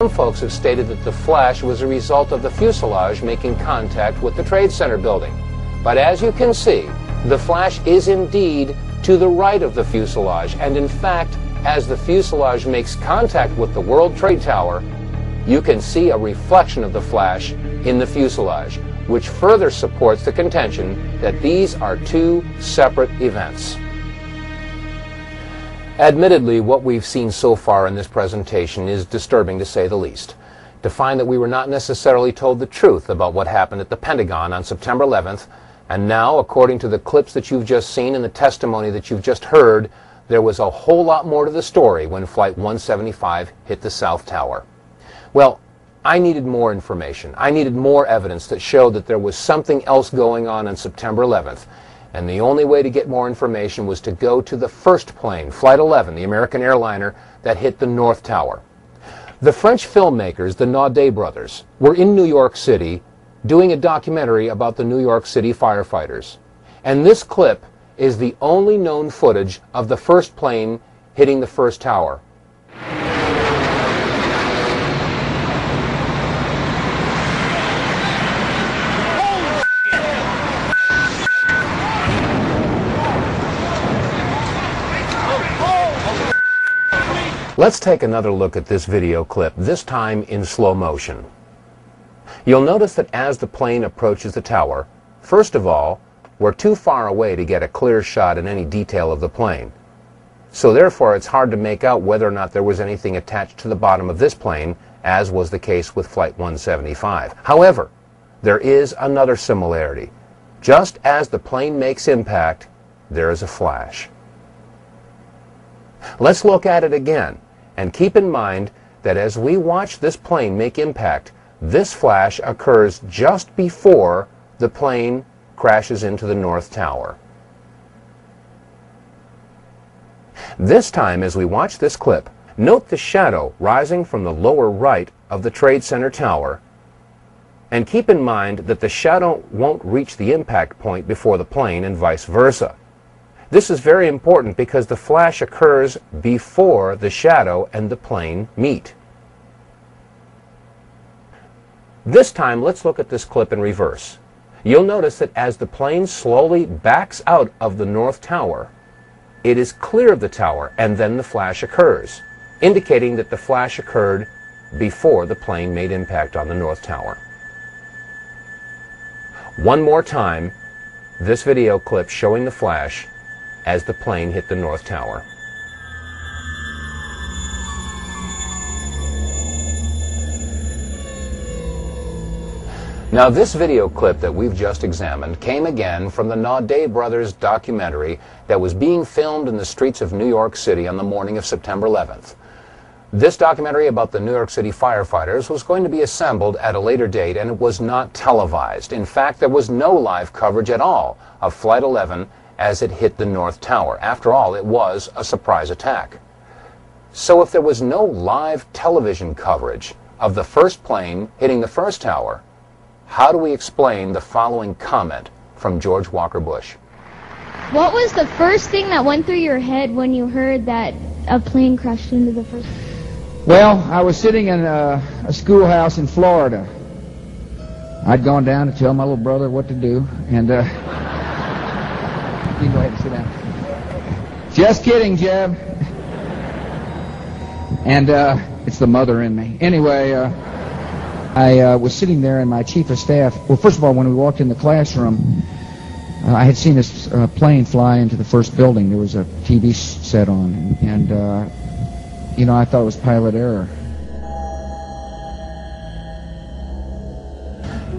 Some folks have stated that the flash was a result of the fuselage making contact with the Trade Center building. But as you can see, the flash is indeed to the right of the fuselage, and in fact, as the fuselage makes contact with the World Trade Tower, you can see a reflection of the flash in the fuselage, which further supports the contention that these are two separate events. Admittedly, what we've seen so far in this presentation is disturbing to say the least. To find that we were not necessarily told the truth about what happened at the Pentagon on September 11th, and now, according to the clips that you've just seen and the testimony that you've just heard, there was a whole lot more to the story when Flight 175 hit the South Tower. Well, I needed more information. I needed more evidence that showed that there was something else going on September 11th. And the only way to get more information was to go to the first plane, Flight 11, the American airliner that hit the North Tower. The French filmmakers, the Naudet brothers, were in New York City doing a documentary about the New York City firefighters. And this clip is the only known footage of the first plane hitting the first tower. Let's take another look at this video clip, this time in slow motion. You'll notice that as the plane approaches the tower, first of all, we're too far away to get a clear shot in any detail of the plane. So therefore, it's hard to make out whether or not there was anything attached to the bottom of this plane, as was the case with Flight 175. However, there is another similarity. Just as the plane makes impact, there is a flash. Let's look at it again, and keep in mind that as we watch this plane make impact, this flash occurs just before the plane crashes into the North Tower. This time, as we watch this clip, note the shadow rising from the lower right of the Trade Center tower, and keep in mind that the shadow won't reach the impact point before the plane and vice versa. This is very important because the flash occurs before the shadow and the plane meet. This time, let's look at this clip in reverse. You'll notice that as the plane slowly backs out of the North Tower, it is clear of the tower, and then the flash occurs, indicating that the flash occurred before the plane made impact on the North Tower. One more time, this video clip showing the flash as the plane hit the North Tower. Now, this video clip that we've just examined came again from the Naudet brothers documentary that was being filmed in the streets of New York City on the morning of September 11th. This documentary about the New York City firefighters was going to be assembled at a later date, and it was not televised. In fact, there was no live coverage at all of Flight 11 as it hit the North Tower. After all, it was a surprise attack. So if there was no live television coverage of the first plane hitting the first tower, how do we explain the following comment from George Walker Bush? What was the first thing that went through your head when you heard that a plane crashed into the first? Well, I was sitting in a schoolhouse in Florida. I'd gone down to tell my little brother what to do, and you can go ahead and sit down. Just kidding, Jeb. And it's the mother in me. Anyway, I was sitting there, and my chief of staff, well, first of all, when we walked in the classroom, I had seen this plane fly into the first building. There was a TV set on, and you know, I thought it was pilot error.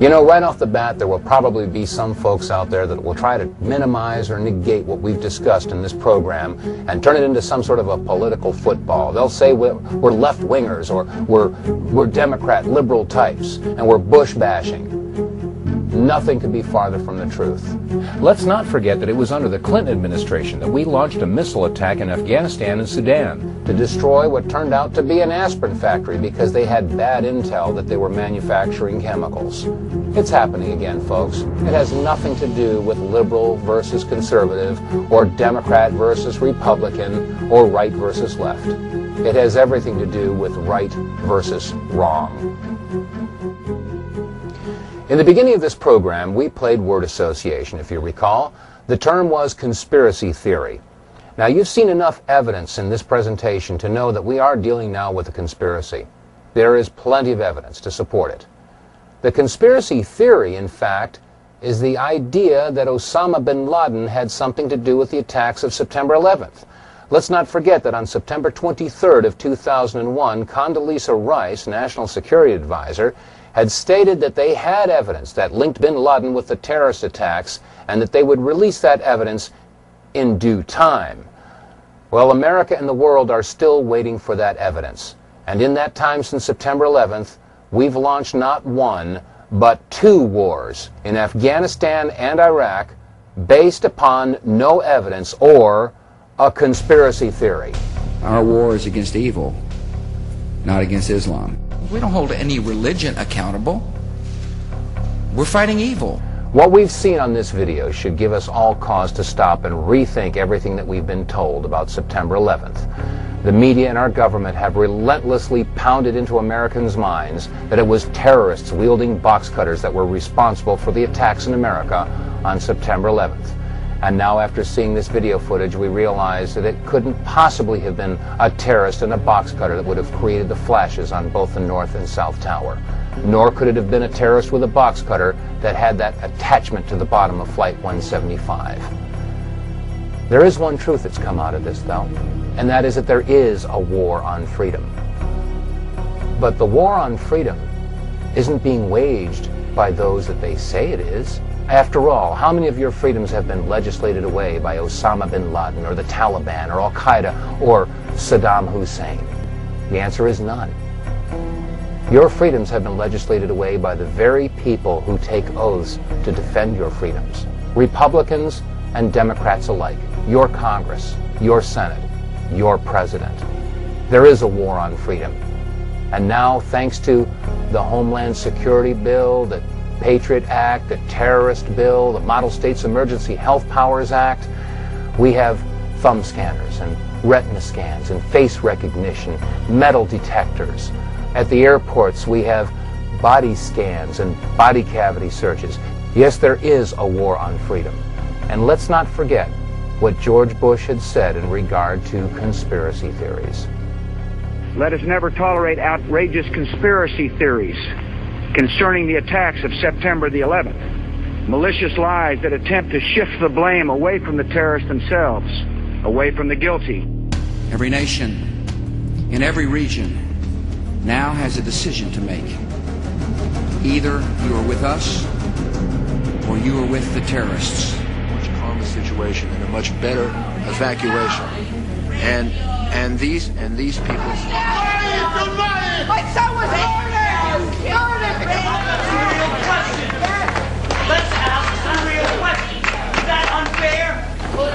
You know, right off the bat, there will probably be some folks out there that will try to minimize or negate what we've discussed in this program and turn it into some sort of a political football. They'll say we're left-wingers, or we're Democrat, liberal types, and we're Bush bashing. Nothing could be farther from the truth. Let's not forget that it was under the Clinton administration that we launched a missile attack in Afghanistan and Sudan to destroy what turned out to be an aspirin factory because they had bad intel that they were manufacturing chemicals. It's happening again, folks. It has nothing to do with liberal versus conservative, or Democrat versus Republican, or right versus left. It has everything to do with right versus wrong. In the beginning of this program, we played word association, if you recall. The term was conspiracy theory. Now, you've seen enough evidence in this presentation to know that we are dealing now with a conspiracy. There is plenty of evidence to support it. The conspiracy theory, in fact, is the idea that Osama bin Laden had something to do with the attacks of September 11th. Let's not forget that on September 23rd of 2001, Condoleezza Rice, National Security Advisor, had stated that they had evidence that linked bin Laden with the terrorist attacks and that they would release that evidence in due time. Well, America and the world are still waiting for that evidence. And in that time since September 11th, we've launched not one, but two wars in Afghanistan and Iraq based upon no evidence or a conspiracy theory. Our war is against evil, not against Islam. We don't hold any religion accountable. We're fighting evil. What we've seen on this video should give us all cause to stop and rethink everything that we've been told about September 11th. The media and our government have relentlessly pounded into Americans' minds that it was terrorists wielding box cutters that were responsible for the attacks in America on September 11th. And now, after seeing this video footage, we realize that it couldn't possibly have been a terrorist in a box cutter that would have created the flashes on both the North and South Tower. Nor could it have been a terrorist with a box cutter that had that attachment to the bottom of Flight 175. There is one truth that's come out of this, though, and that is that there is a war on freedom. But the war on freedom isn't being waged by those that they say it is. After all, how many of your freedoms have been legislated away by Osama bin Laden or the Taliban or Al-Qaeda or Saddam Hussein? The answer is none. Your freedoms have been legislated away by the very people who take oaths to defend your freedoms. Republicans and Democrats alike. Your Congress, your Senate, your President. There is a war on freedom. And now, thanks to the Homeland Security Bill, the Patriot Act, the Terrorist Bill, the Model States Emergency Health Powers Act, we have thumb scanners and retina scans and face recognition, metal detectors. At the airports, we have body scans and body cavity searches. Yes, there is a war on freedom. And let's not forget what George Bush had said in regard to conspiracy theories. Let us never tolerate outrageous conspiracy theories concerning the attacks of September the 11th. Malicious lies that attempt to shift the blame away from the terrorists themselves, away from the guilty. Every nation in every region now has a decision to make. Either you are with us or you are with the terrorists. Much calmer situation and a much better evacuation. And these people. My son was murdered! Let's ask a real question. Is that unfair?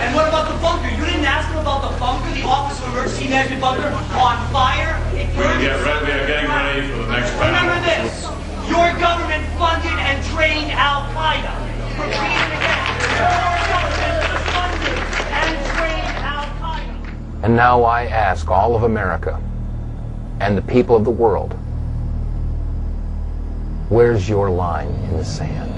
And what about the bunker? You didn't ask him about the bunker, the Office of Emergency Management bunker on fire? We are getting ready for the next round. Remember this. Your government funded and trained Al-Qaeda. Repeat it again. Your government funded and trained Al-Qaeda. And now I ask all of America and the people of the world, where's your line in the sand?